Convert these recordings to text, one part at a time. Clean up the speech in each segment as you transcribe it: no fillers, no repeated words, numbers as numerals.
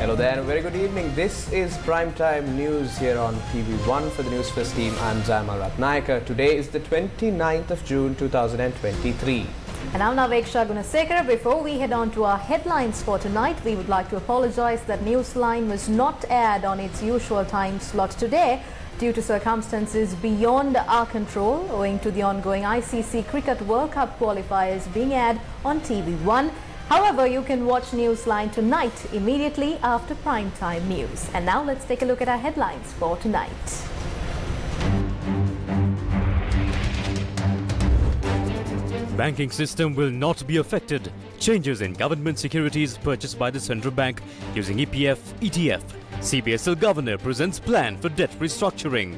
Hello there and a very good evening. This is Primetime News here on TV1 for the News First team. I'm Zaimal Ratnayaka. Today is the 29th of June 2023. And I'm Naveksha Gunasekara. Before we head on to our headlines for tonight, we would like to apologise that Newsline was not aired on its usual time slot today due to circumstances beyond our control, owing to the ongoing ICC Cricket World Cup qualifiers being aired on TV1. However, you can watch Newsline tonight immediately after Primetime News. And now let's take a look at our headlines for tonight. Banking system will not be affected. Changes in government securities purchased by the central bank using EPF, ETF. CBSL governor presents plan for debt restructuring.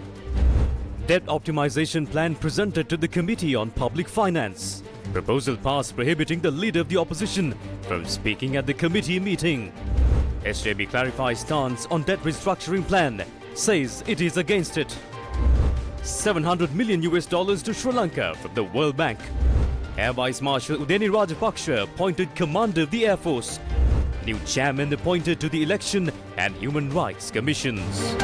Debt optimization plan presented to the Committee on Public Finance. Proposal passed prohibiting the leader of the opposition from speaking at the committee meeting. SJB clarifies stance on debt restructuring plan, says it is against it. $700 million to Sri Lanka from the World Bank. Air Vice Marshal Udeni Rajapaksa appointed Commander of the Air Force. New chairman appointed to the Election and Human Rights Commissions.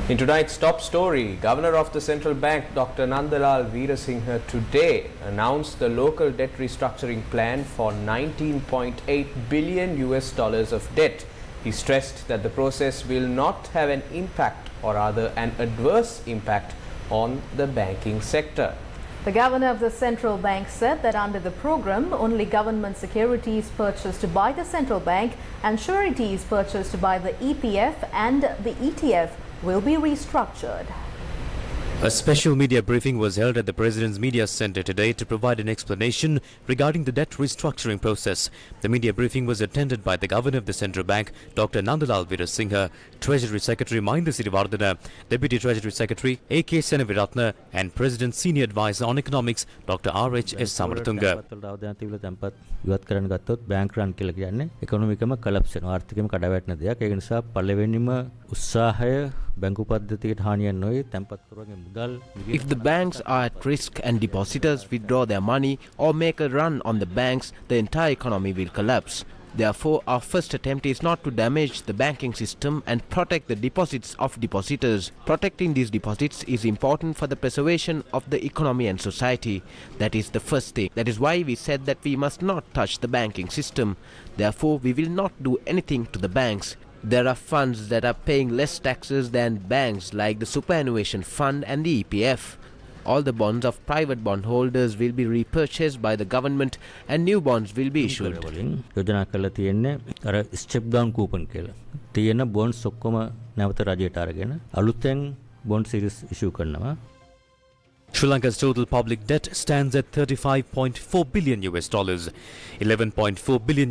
In tonight's top story, Governor of the Central Bank Dr. Nandalal Veerasinghe today announced the local debt restructuring plan for $19.8 billion of debt. He stressed that the process will not have an impact or rather an adverse impact on the banking sector. The Governor of the Central Bank said that under the program, only government securities purchased by the Central Bank and sureties purchased by the EPF and the ETF will be restructured. A special media briefing was held at the President's Media Centre today to provide an explanation regarding the debt restructuring process. The media briefing was attended by the Governor of the Central Bank, Dr. Nandalal Veerasinghe, Treasury Secretary Mahinda Siriwardana, Deputy Treasury Secretary A.K. Senaviratna and President's Senior Advisor on Economics, Dr. R.H.S. Samaratunga. ඉවත් කරන්න ගත්තොත් bank රන් කියලා කියන්නේ ඉකොනොමිකම collapse වෙනවා ආර්ථිකයම කඩාවැටෙන දෙයක් ඒක නිසා පළවෙනිම උත්සාහය බැංකු පද්ධතියට හානියක් නොවේ තැන්පත් කරුවගේ මුදල් If the banks are at risk and depositors withdraw their money or make a run on the banks, the entire economy will collapse. Therefore, our first attempt is not to damage the banking system and protect the deposits of depositors. Protecting these deposits is important for the preservation of the economy and society. That is the first thing. That is why we said that we must not touch the banking system. Therefore, we will not do anything to the banks. There are funds that are paying less taxes than banks like the Superannuation Fund and the EPF. All the bonds of private bondholders will be repurchased by the government and new bonds will be issued. යෝජනා කරලා තියෙන්නේ අර step down කූපන් කියලා. තියෙන bonds ඔක්කොම නැවත රජයට අරගෙන අලුතෙන් බොන්ඩ් සීරීස් ඉෂුව කරනවා. Sri Lanka's total public debt stands at $35.4 billion. $11.4 billion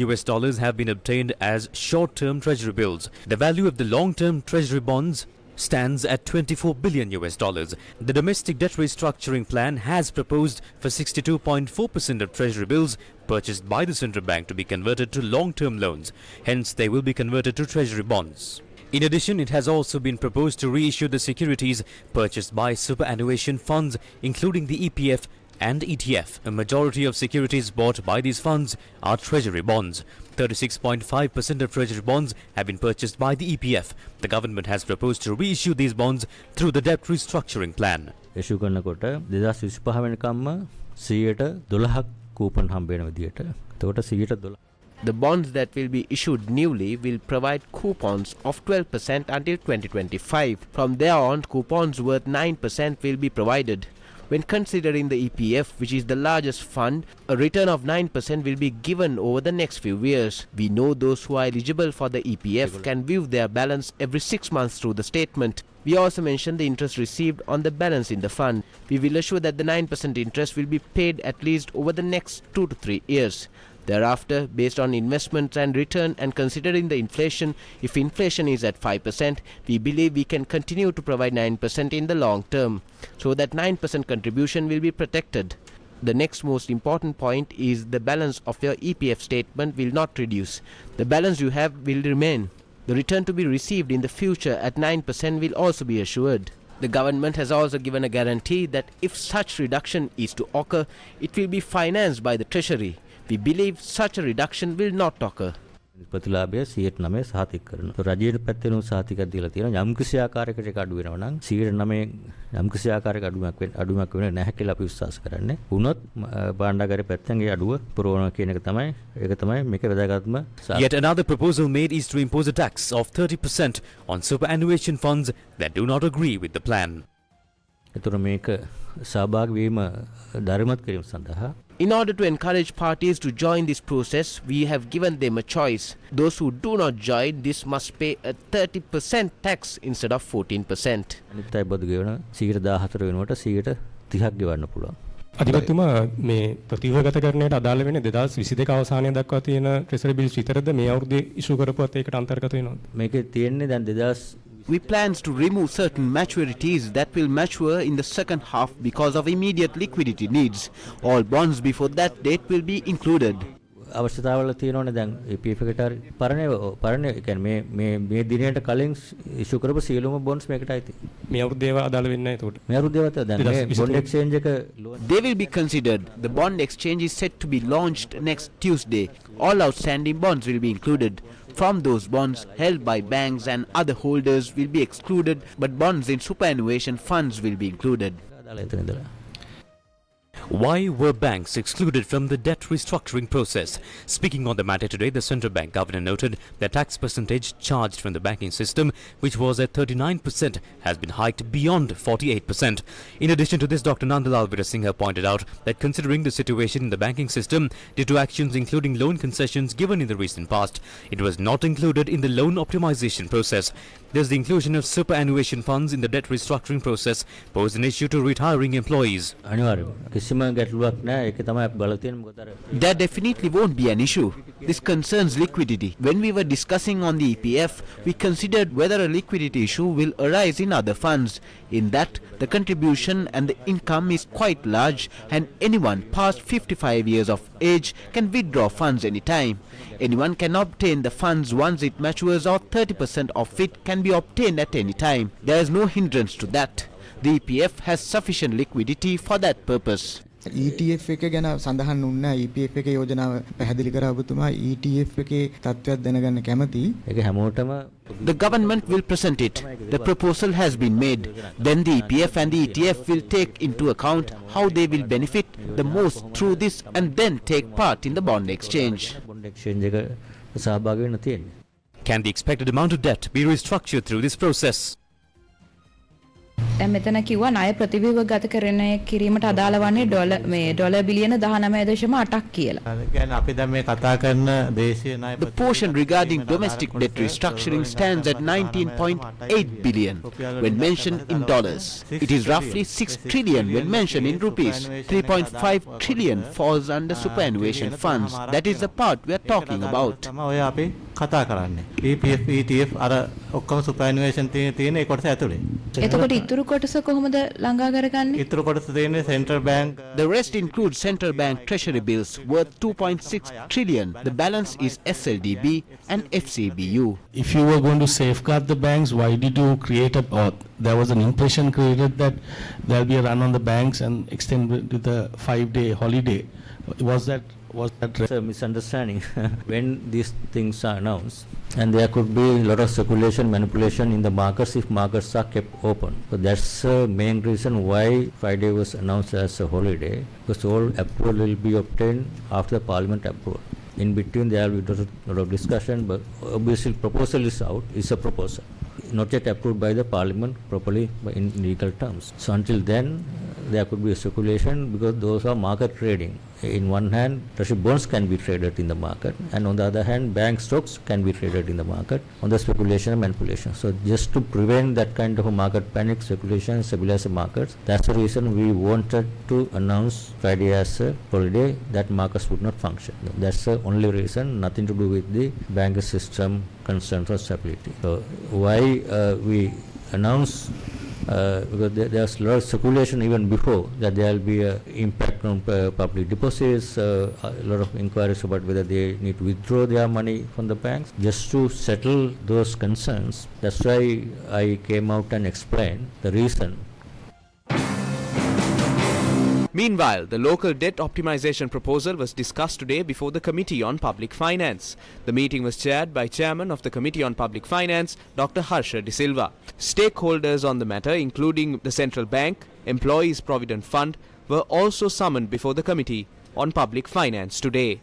have been obtained as short-term treasury bills. The value of the long-term treasury bonds stands at $24 billion. The domestic debt restructuring plan has proposed for 62.4% of treasury bills purchased by the central bank to be converted to long-term loans. Hence, they will be converted to treasury bonds. In addition, it has also been proposed to reissue the securities purchased by superannuation funds, including the EPF and ETF. A majority of securities bought by these funds are treasury bonds. 36.5% of treasury bonds have been purchased by the EPF. The government has proposed to reissue these bonds through the debt restructuring plan. Issue කරනකොට 2025 වෙනකම්ම 112ක් කූපන් හම්බ වෙන විදියට. එතකොට 112 The bonds that will be issued newly will provide coupons of 12% until 2025. From there on, coupons worth 9% will be provided. When considering the EPF, which is the largest fund, a return of 9% will be given over the next few years. We know those who are eligible for the EPF can view their balance every 6 months through the statement. We also mentioned the interest received on the balance in the fund. We will assure that the 9% interest will be paid at least over the next 2 to 3 years. Thereafter, based on investments and return and considering the inflation, if inflation is at 5%, we believe we can continue to provide 9% in the long term, so that 9% contribution will be protected. The next most important point is the balance of your EPF statement will not reduce. The balance you have will remain. The return to be received in the future at 9% will also be assured. The government has also given a guarantee that if such reduction is to occur, it will be financed by the Treasury. We believe such a reduction will not occur. ප්‍රතිලාභය 109 සහතික කරනවා. તો රජයේ පැත්තෙන් සහතිකයක් දීලා තියෙනවා. යම් කිසි ආකාරයකට ඒක අඩු වෙනවා නම් 109 යම් කිසි ආකාරයක අඩුවක් වෙන්නේ නැහැ කියලා අපි විශ්වාස කරන්නේ. වුණොත් භාණ්ඩාගාරයේ පැත්තෙන් ඒ අඩුව පුරවනවා කියන එක තමයි මේක වැදගත්ම. Yet another proposal made is to impose a tax of 30% on superannuation funds that do not agree with the plan. ඒතර මේක සහභාගී වීම ධර්මවත් කිරීම සඳහා In order to encourage parties to join this process, we have given them a choice. Those who do not join this must pay a 30% tax instead of 14%. අනිත් අය බදු ගෙවන 114 වෙනුවට 30ක් ගෙවන්න පුළුවන්. අධිපතිතුමා මේ ප්‍රතිවගතකරණයට අදාළ වෙන්නේ 2022 අවසානයේ දක්වා තියෙන ට්‍රෙසරි බිල්ස් විතරද මේ අවුරුද්දේ ඉෂු කරපුවත් ඒකට අන්තර්ගත වෙනවද? මේකේ තියෙන්නේ දැන් 2000 We plans to remove certain maturities that will mature in the second half because of immediate liquidity needs. All bonds before that date will be included. අවශ්‍යතාවල තියෙනවනේ දැන් EPF එකට පරණ ඒ කියන්නේ මේ දිනයට කලින් ඉෂු කරපු සියලුම බොන්ඩ්ස් මේකට අයිති. මේ අවුරුද්දේ ඒවා අදාළ වෙන්නේ නැහැ ඒකට. මේ අවුරුද්දේ ඒවා දැන් මේ බොන්ඩ් එක්ස්චේන්ජ් එක They will be considered. The bond exchange is set to be launched next Tuesday. All outstanding bonds will be included. From those bonds held by banks and other holders will be excluded, but bonds in superannuation funds will be included. Why were banks excluded from the debt restructuring process? Speaking on the matter today, the central bank governor noted the tax percentage charged from the banking system, which was at 39%, has been hiked beyond 48%. In addition to this, Dr. Nandalal Veerasinghe pointed out that considering the situation in the banking system due to actions including loan concessions given in the recent past, it was not included in the loan optimization process. Thus, the inclusion of superannuation funds in the debt restructuring process posed an issue to retiring employees. There definitely won't be an issue. This concerns liquidity. When we were discussing on the EPF, we considered whether a liquidity issue will arise in other funds. In that, the contribution and the income is quite large, and anyone past 55 years of age can withdraw funds anytime. Anyone can obtain the funds once it matures, or 30% of it can be obtained at any time. There is no hindrance to that. The EPF has sufficient liquidity for that purpose. ETF එක ගැන සඳහන් වුණා EPF එකේ යෝජනාව පැහැදිලි කරා ඔබතුමා ETF එකේ තත්ත්වයක් දැනගන්න කැමති. ඒක හැමෝටම The government will present it. The proposal has been made. Then the EPF and the ETF will take into account how they will benefit the most through this and then take part in the bond exchange. Bond exchange එක සහභාගී වෙන්න තියෙන්නේ. Can the expected amount of debt be restructured through this process? දැන් මෙතන කිව්වා ණය ප්‍රතිව්‍යුහගත කරණය කිරීමට අදාළ වන්නේ ඩොලර් බිලියන 19.8ක් කියලා. The portion regarding domestic debt restructuring stands at 19.8 billion when mentioned in dollars. It is roughly 6 trillion when mentioned in rupees. 3.5 trillion falls under superannuation funds. That is the part we are talking about. EPF, ETF අර ඔක්කොම superannuation තියෙන ඒ කොටස ඇතුලේ. එතකොට ඉතුරු කොටස කොහොමද ළඟා කරගන්නේ? ඉතුරු කොටස තියෙන්නේ central bank. The rest includes central bank treasury bills worth 2.6 trillion. The balance is SLDB and FCBU. If you were going to safeguard the banks, why did you create there was an impression created that there'll be a run on the banks and extend with the 5-day holiday. Was that a misunderstanding? When these things are announced, and there could be a lot of speculation, manipulation in the markets if markets are kept open. So that's the main reason why Friday was announced as a holiday, because all approval will be obtained after the parliament approval. In between there will be a lot of discussion, but obviously proposal is out, is a proposal. Not yet approved by the parliament properly in legal terms. So until then, there could be a speculation because those are market trading. In one hand, treasury bonds can be traded in the market, and on the other hand, bank stocks can be traded in the market on the speculation and manipulation. So just to prevent that kind of a market panic, speculation, stabilize the markets, that's the reason we wanted to announce Friday as a holiday, that markets would not function. That's the only reason, nothing to do with the banking system concerns or stability. So why we announce because there's a lot of speculation even before that there will be an impact on public deposits, a lot of inquiries about whether they need to withdraw their money from the banks. Just to settle those concerns, that's why I came out and explained the reason. Meanwhile, the local debt optimization proposal was discussed today before the Committee on Public Finance. The meeting was chaired by Chairman of the Committee on Public Finance, Dr. Harsha De Silva. Stakeholders on the matter, including the Central Bank, Employees Provident Fund, were also summoned before the Committee on Public Finance today.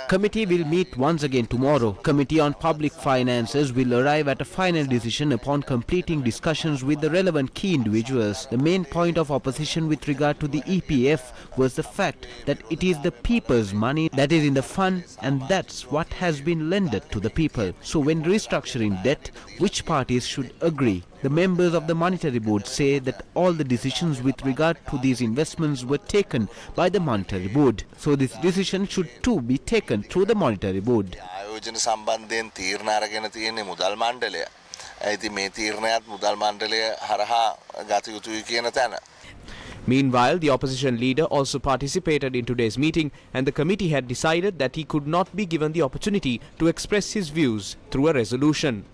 Committee will meet once again tomorrow. Committee on Public Finances will arrive at a final decision upon completing discussions with the relevant key individuals. The main point of opposition with regard to the EPF was the fact that it is the people's money that is in the fund, and that's what has been lended to the people. So when restructuring debt, which parties should agree? The members of the Monetary Board say that all the decisions with regard to these investments were taken by the Monetary Board. So this decision should too be taken through the Monetary Board. Meanwhile, the opposition leader also participated in today's meeting, and the committee had decided that he could not be given the opportunity to express his views through a resolution.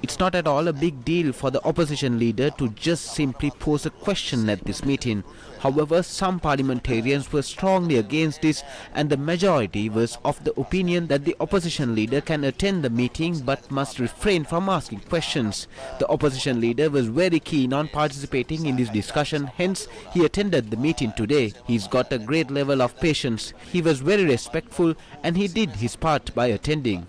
It's not at all a big deal for the opposition leader to just simply pose a question at this meeting. However, some parliamentarians were strongly against this, and the majority was of the opinion that the opposition leader can attend the meeting but must refrain from asking questions. The opposition leader was very keen on participating in this discussion, hence he attended the meeting today. He's got a great level of patience. He was very respectful and he did his part by attending.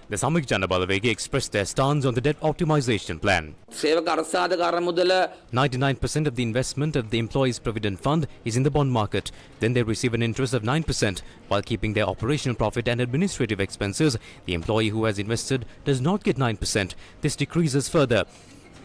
The Samik Jana Balawegi expressed their stance on the debt optimization plan. 99% of the investment of the Employees Provident Fund is in the bond market. Then they receive an interest of 9%. While keeping their operational profit and administrative expenses, the employee who has invested does not get 9%. This decreases further.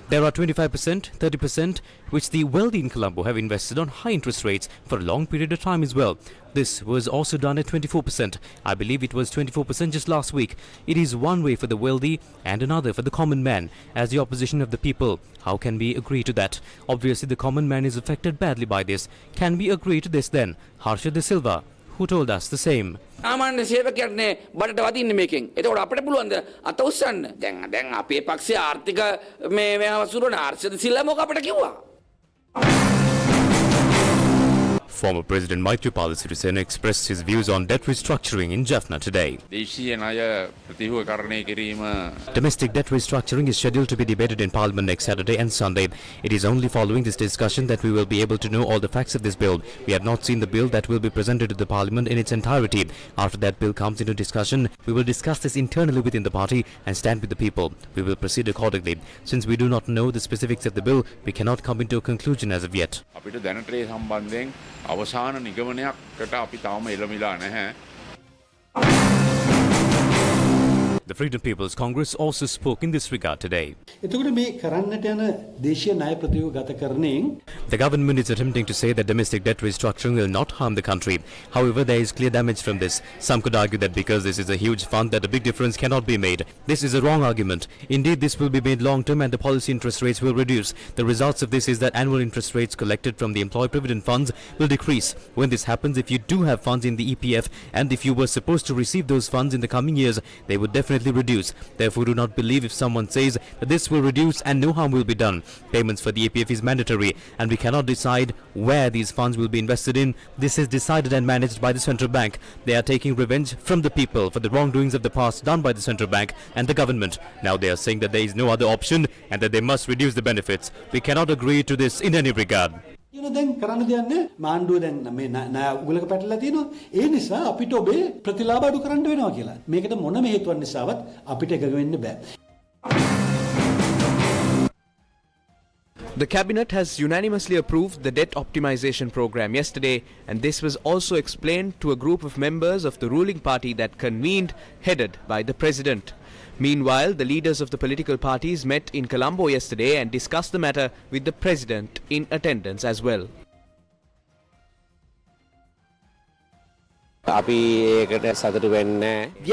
There are 25%, 30%, which the wealthy in Colombo have invested on high interest rates for a long period of time as well. This was also done at 24%. I believe it was 24% just last week. It is one way for the wealthy and another for the common man, as the opposition of the people. How can we agree to that? Obviously, the common man is affected badly by this. Can we agree to this then? Harsha De Silva, who told us the same. ආමාන්‍ය සේවකයන්නේ බඩට වදින්නේ මේකෙන්. එතකොට අපිට පුළුවන් ද අත උස්සන්න. දැන් අපේ පක්ෂයේ ආර්ථික මේ වසුරන හර්ෂ ද සිල්වා මොක අපිට කිව්වා. Former President Maithripala Sirisena expressed his views on debt restructuring in Jaffna today. Domestic debt restructuring is scheduled to be debated in Parliament next Saturday and Sunday. It is only following this discussion that we will be able to know all the facts of this bill. We have not seen the bill that will be presented to the Parliament in its entirety. After that bill comes into discussion, we will discuss this internally within the party and stand with the people. We will proceed accordingly. Since we do not know the specifics of the bill, we cannot come into a conclusion as of yet. අවසාන නිගමනයකට අපි තාම එළමිලා නැහැ. The Freedom People's Congress also spoke in this regard today. The government is attempting to say that domestic debt restructuring will not harm the country. However, there is clear damage from this. Some could argue that because this is a huge fund that a big difference cannot be made. This is a wrong argument. Indeed, this will be made long-term and the policy interest rates will reduce. The results of this is that annual interest rates collected from the employee provident funds will decrease. When this happens, if you do have funds in the EPF and if you were supposed to receive those funds in the coming years, they would definitely reduce. Therefore, do not believe if someone says that this will reduce and no harm will be done. Payments for the EPF is mandatory and we cannot decide where these funds will be invested in. This is decided and managed by the central bank. They are taking revenge from the people for the wrongdoings of the past done by the central bank and the government. Now they are saying that there is no other option and that they must reduce the benefits. We cannot agree to this in any regard. දැන් කරන්න දෙන්නේ මාණ්ඩුව දැන් මේ ණය උගලක පැටලලා තියෙනවා ඒ නිසා අපිට ඔබේ ප්‍රතිලාභ අඩු කරන්න වෙනවා කියලා මේකට මොනම හේතුවක් නිසාවත් අපිට එකග වෙන්න බෑ. The cabinet has unanimously approved the debt optimization program yesterday, and this was also explained to a group of members of the ruling party that convened, headed by the president. Meanwhile, the leaders of the political parties met in Colombo yesterday and discussed the matter with the president in attendance as well. We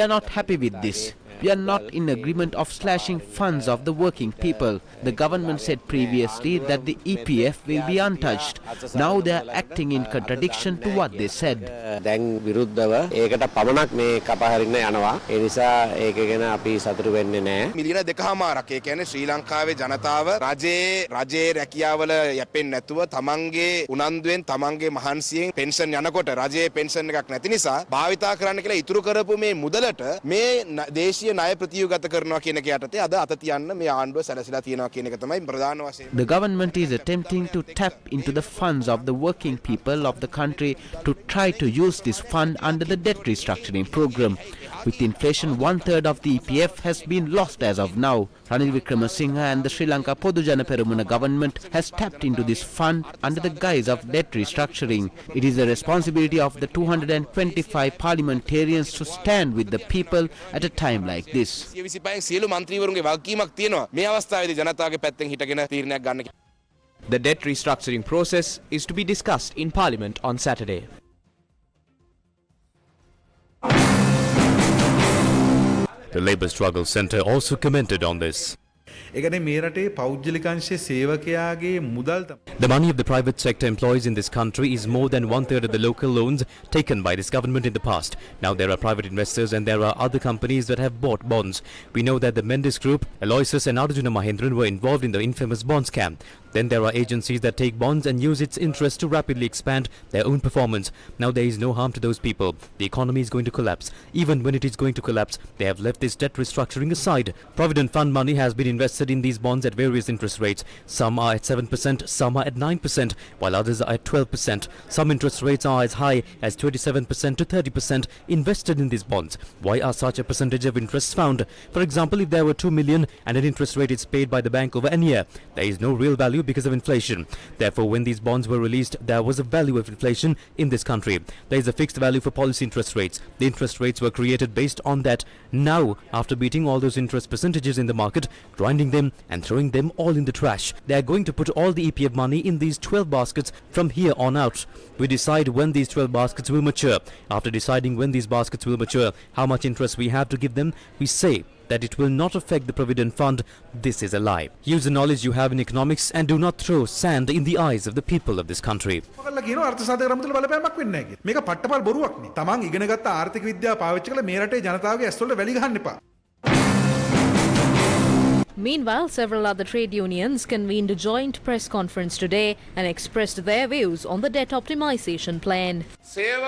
are not happy with this. We are not in agreement of slashing funds of the working people. The government said previously that the EPF will be untouched. Now they are acting in contradiction to what they said. දැන් විරුද්ධව ඒකට පමණක් මේ කපහරින්න යනවා. ඒ නිසා ඒක ගැන අපි සතුටු වෙන්නේ නැහැ. මිලියන 2.5ක් ඒ කියන්නේ ශ්‍රී ලංකාවේ ජනතාව රජයේ රැකියාවල යැපෙන්නේ නැතුව තමන්ගේ උනන්දුවෙන් තමන්ගේ මහන්සියෙන් පෙන්ෂන් යනකොට රජයේ පෙන්ෂන් එකක් නැති නිසා භාවිතා කරන්න කියලා ඉතුරු කරපු මේ මුදලට මේ දේශීය ණය ප්‍රතියුගත කරනවා කියන එක යටතේ අද අත තියන්න මේ ආණ්ඩුව සැලසিলা තියෙනවා කියන එක තමයි ප්‍රධාන වශයෙන්. The government is attempting to tap into the funds of the working people of the country to try to use this fund under the debt restructuring program. With inflation, 1/3 of the EPF has been lost as of now. Ranil Wickremesinghe and the Sri Lanka Podujana Peramuna government has tapped into this fund under the guise of debt restructuring. It is the responsibility of the 225 parliamentarians to stand with the people at a time like this. The debt restructuring process is to be discussed in Parliament on Saturday. The Labour Struggle Centre also commented on this. The money of the private sector employees in this country is more than 1/3 of the local loans taken by this government in the past. Now there are private investors and there are other companies that have bought bonds. We know that the Mendes Group, Aloysius and Arjuna Mahendran were involved in the infamous bond scam. Then there are agencies that take bonds and use its interest to rapidly expand their own performance. Now there is no harm to those people. The economy is going to collapse. Even when it is going to collapse, they have left this debt restructuring aside. Provident fund money has been invested in these bonds at various interest rates. Some are at 7%, some are at 9%, while others are at 12%. Some interest rates are as high as 27% to 30% invested in these bonds. Why are such a percentage of interest found? For example, if there were 2 million and an interest rate is paid by the bank over an year, there is no real value because of inflation. Therefore, when these bonds were released, there was a value of inflation in this country. There is a fixed value for policy interest rates. The interest rates were created based on that. Now, after beating all those interest percentages in the market, grinding them and throwing them all in the trash, they are going to put all the EPF money in these 12 baskets from here on out. We decide when these 12 baskets will mature. After deciding when these baskets will mature, how much interest we have to give them, we say that it will not affect the Provident Fund. This is a lie. Use the knowledge you have in economics and do not throw sand in the eyes of the people of this country. Meanwhile, several other trade unions convened a joint press conference today and expressed their views on the debt optimization plan.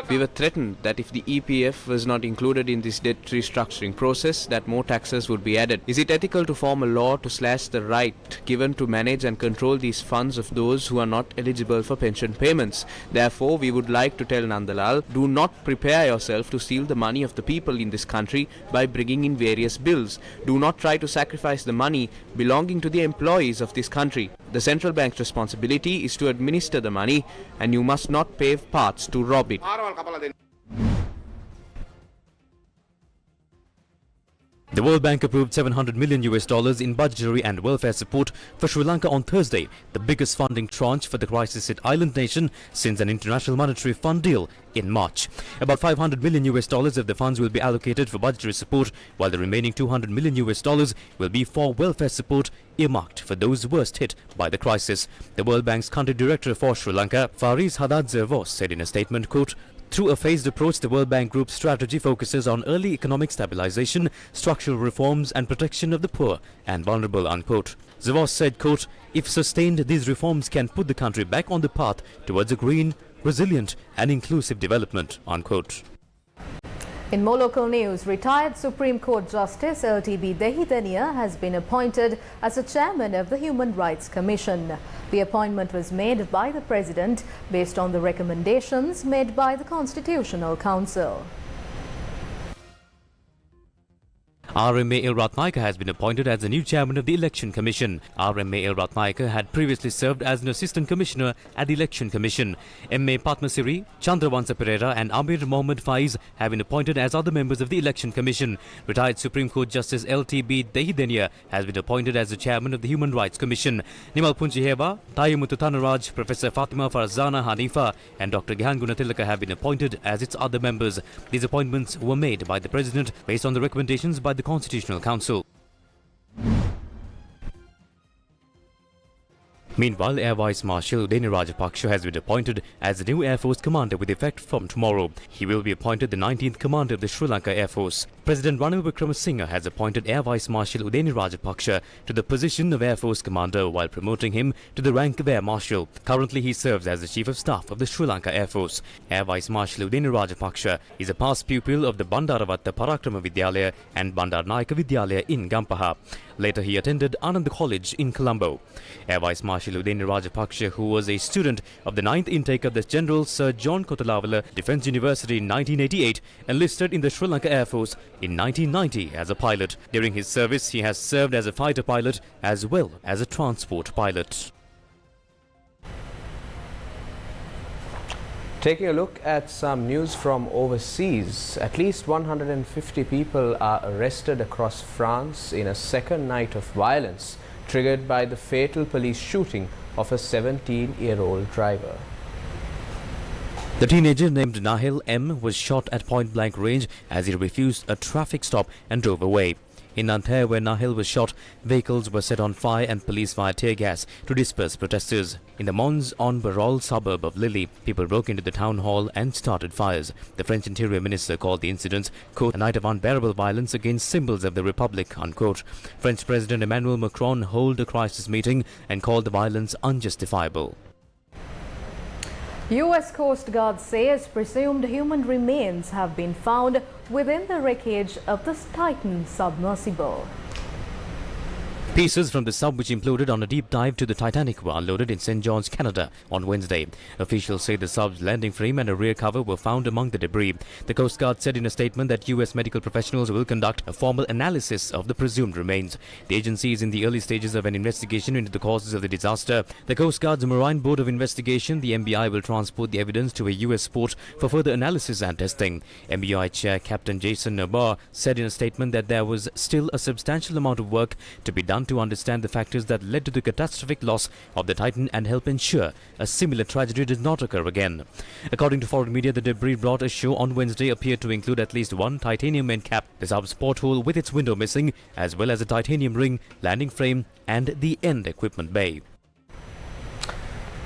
We were threatened that if the EPF was not included in this debt restructuring process, that more taxes would be added. Is it ethical to form a law to slash the right given to manage and control these funds of those who are not eligible for pension payments? Therefore, we would like to tell Nandalal, do not prepare yourself to steal the money of the people in this country by bringing in various bills. Do not try to sacrifice the money belonging to the employees of this country. The central bank's responsibility is to administer the money, and you must not pave paths to rob it. The World Bank approved $700 million in budgetary and welfare support for Sri Lanka on Thursday, the biggest funding tranche for the crisis-hit island nation since an International Monetary Fund deal in March. About $500 million of the funds will be allocated for budgetary support, while the remaining $200 million will be for welfare support earmarked for those worst hit by the crisis. The World Bank's country director for Sri Lanka, Faris Hadadzervos, said in a statement, quote, "Through a phased approach, the World Bank Group's strategy focuses on early economic stabilization, structural reforms and protection of the poor and vulnerable," unquote. Zavos said, quote, "If sustained, these reforms can put the country back on the path towards a green, resilient and inclusive development," unquote. In more local news, retired Supreme Court Justice LTB Dehidania has been appointed as the chairman of the Human Rights Commission. The appointment was made by the President based on the recommendations made by the Constitutional Council. RMA El Ratnaika has been appointed as the new chairman of the Election Commission. RMA El Ratnaika had previously served as an assistant commissioner at the Election Commission. MA Padmasiri, Chandravansa Pereira and Amir Mohammad Faiz have been appointed as other members of the Election Commission. Retired Supreme Court Justice LTB Dehidania has been appointed as the chairman of the Human Rights Commission. Nimal Punjiheva, Tayamutu Thanaraj, Professor Fatima Farzana Hanifa and Dr. Gihan Gunatilaka have been appointed as its other members. These appointments were made by the President based on the recommendations by the the Constitutional Council. Meanwhile, Air Vice Marshal Udeni Rajapaksa has been appointed as the new Air Force commander with effect from tomorrow. He will be appointed the 19th commander of the Sri Lanka Air Force. President Ranil Wickremesinghe has appointed Air Vice Marshal Udeni Rajapaksa to the position of Air Force commander while promoting him to the rank of Air Marshal. Currently, he serves as the Chief of Staff of the Sri Lanka Air Force. Air Vice Marshal Udeni Rajapaksa is a past pupil of the Bandaravatta Parakrama Vidyalaya and Bandaranaika Vidyalaya in Gampaha. Later, he attended Ananda College in Colombo. Air Vice Marshal Udeni Rajapaksa, who was a student of the 9th intake of the General Sir John Kotalavala Defence University in 1988, enlisted in the Sri Lanka Air Force in 1990 as a pilot. During his service, he has served as a fighter pilot as well as a transport pilot. Taking a look at some news from overseas, at least 150 people are arrested across France in a second night of violence triggered by the fatal police shooting of a 17-year-old driver. The teenager named Nahil M was shot at point-blank range as he refused a traffic stop and drove away. In Nanterre, where Nahil was shot, vehicles were set on fire and police fired tear gas to disperse protesters. In the Mons-en-Barol suburb of Lille, people broke into the town hall and started fires. The French Interior Minister called the incident, quote, a night of unbearable violence against symbols of the Republic, unquote. French President Emmanuel Macron held a crisis meeting and called the violence unjustifiable. U.S. Coast Guard says presumed human remains have been found within the wreckage of the Titan submersible. Pieces from the sub, which imploded on a deep dive to the Titanic, were unloaded in St. John's, Canada on Wednesday. Officials say the sub's landing frame and a rear cover were found among the debris. The Coast Guard said in a statement that U.S. medical professionals will conduct a formal analysis of the presumed remains. The agency is in the early stages of an investigation into the causes of the disaster. The Coast Guard's Marine Board of Investigation, the MBI, will transport the evidence to a U.S. port for further analysis and testing. MBI Chair Captain Jason Nabar said in a statement that there was still a substantial amount of work to be done to understand the factors that led to the catastrophic loss of the Titan and help ensure a similar tragedy did not occur again. According to foreign media, the debris brought ashore on Wednesday appeared to include at least one titanium main cap, the sub's porthole with its window missing, as well as a titanium ring, landing frame and the end equipment bay.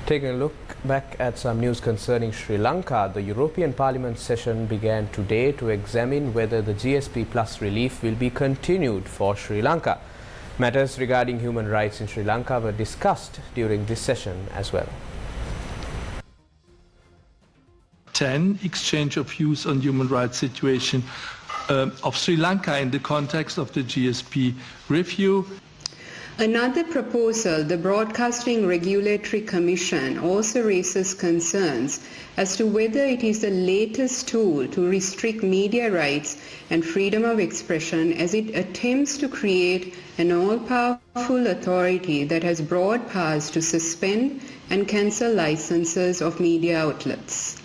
Taking a look back at some news concerning Sri Lanka, the European Parliament session began today to examine whether the GSP Plus relief will be continued for Sri Lanka. Matters regarding human rights in Sri Lanka were discussed during this session as well. 10. Exchange of views on human rights situation of Sri Lanka in the context of the GSP review. Another proposal, the Broadcasting Regulatory Commission, also raises concerns as to whether it is the latest tool to restrict media rights and freedom of expression as it attempts to create an all-powerful authority that has broad powers to suspend and cancel licenses of media outlets.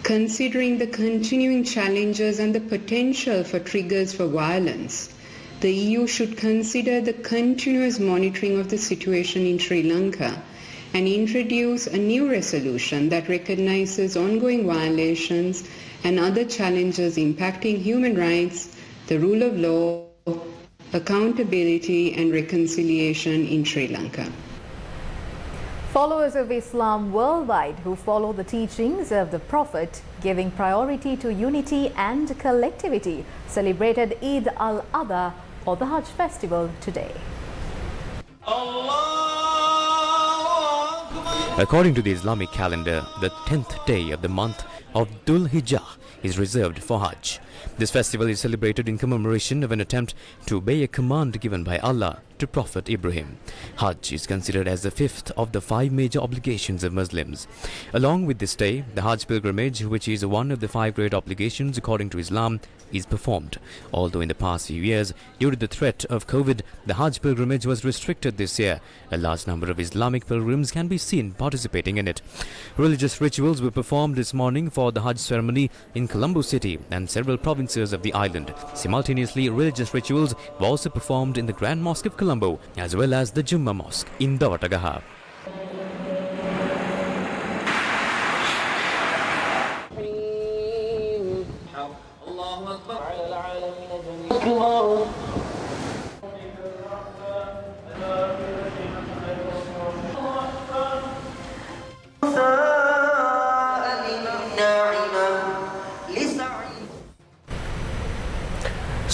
Considering the continuing challenges and the potential for triggers for violence, the EU should consider the continuous monitoring of the situation in Sri Lanka and introduce a new resolution that recognizes ongoing violations and other challenges impacting human rights, the rule of law, accountability and reconciliation in Sri Lanka. Followers of Islam worldwide who follow the teachings of the Prophet, giving priority to unity and collectivity, celebrated Eid al-Adha or the Hajj festival today. According to the Islamic calendar, the 10th day of the month of Dhul Hijjah is reserved for Hajj. This festival is celebrated in commemoration of an attempt to obey a command given by Allah to Prophet Ibrahim. Hajj is considered as the fifth of the 5 major obligations of Muslims. Along with this day, the Hajj pilgrimage, which is one of the 5 great obligations according to Islam, is performed. Although in the past few years, due to the threat of COVID, the Hajj pilgrimage was restricted this year. A large number of Islamic pilgrims can be seen participating in it. Religious rituals were performed this morning for the Hajj ceremony in Colombo City and several provinces of the island. Simultaneously, religious rituals were also performed in the Grand Mosque of Colombo as well as the Jumma Mosque in Dawatagaha.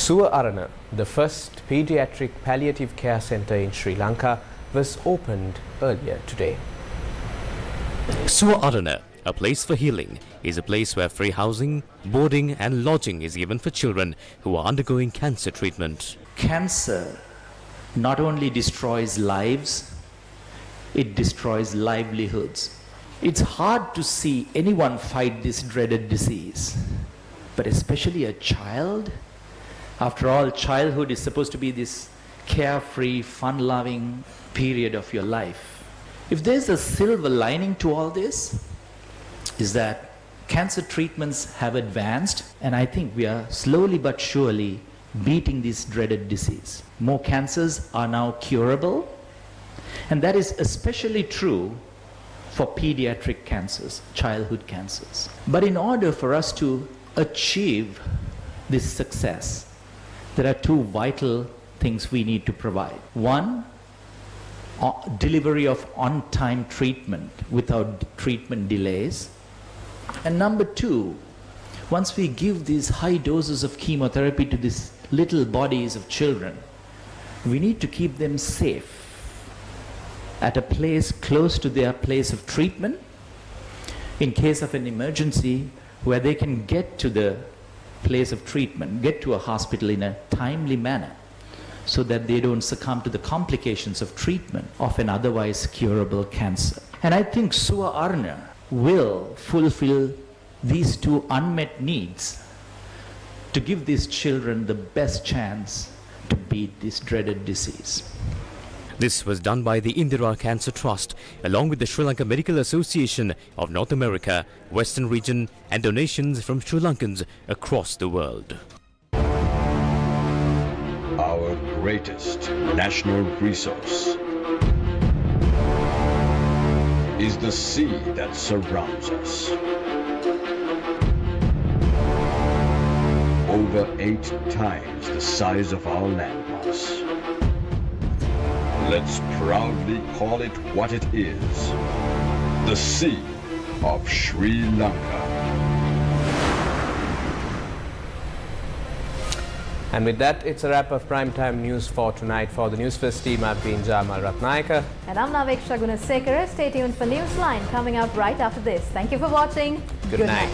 Suva Arana, the first pediatric palliative care centre in Sri Lanka, was opened earlier today. Suva Arana, a place for healing, is a place where free housing, boarding and lodging is given for children who are undergoing cancer treatment. Cancer not only destroys lives, it destroys livelihoods. It's hard to see anyone fight this dreaded disease, but especially a child. After all, childhood is supposed to be this carefree, fun-loving period of your life. If there's a silver lining to all this, is that cancer treatments have advanced, and I think we are slowly but surely beating this dreaded disease. More cancers are now curable, and that is especially true for pediatric cancers, childhood cancers. But in order for us to achieve this success, there are two vital things we need to provide. One, delivery of on-time treatment without treatment delays. And number two, once we give these high doses of chemotherapy to these little bodies of children, we need to keep them safe at a place close to their place of treatment in case of an emergency, where they can get to the place of treatment, get to a hospital in a timely manner, so that they don't succumb to the complications of treatment of an otherwise curable cancer. And I think Suva Arana will fulfill these two unmet needs to give these children the best chance to beat this dreaded disease. This was done by the Indira Cancer Trust, along with the Sri Lanka Medical Association of North America, Western Region, and donations from Sri Lankans across the world. Our greatest national resource is the sea that surrounds us. Over 8 times the size of our landmass. Let's proudly call it what it is, the Sea of Sri Lanka. And with that, it's a wrap of primetime news for tonight. For the News First team, I've been Jamal Ratnayaka. And I'm Naveksha Gunasekara. Stay tuned for Newsline coming up right after this. Thank you for watching. Good night.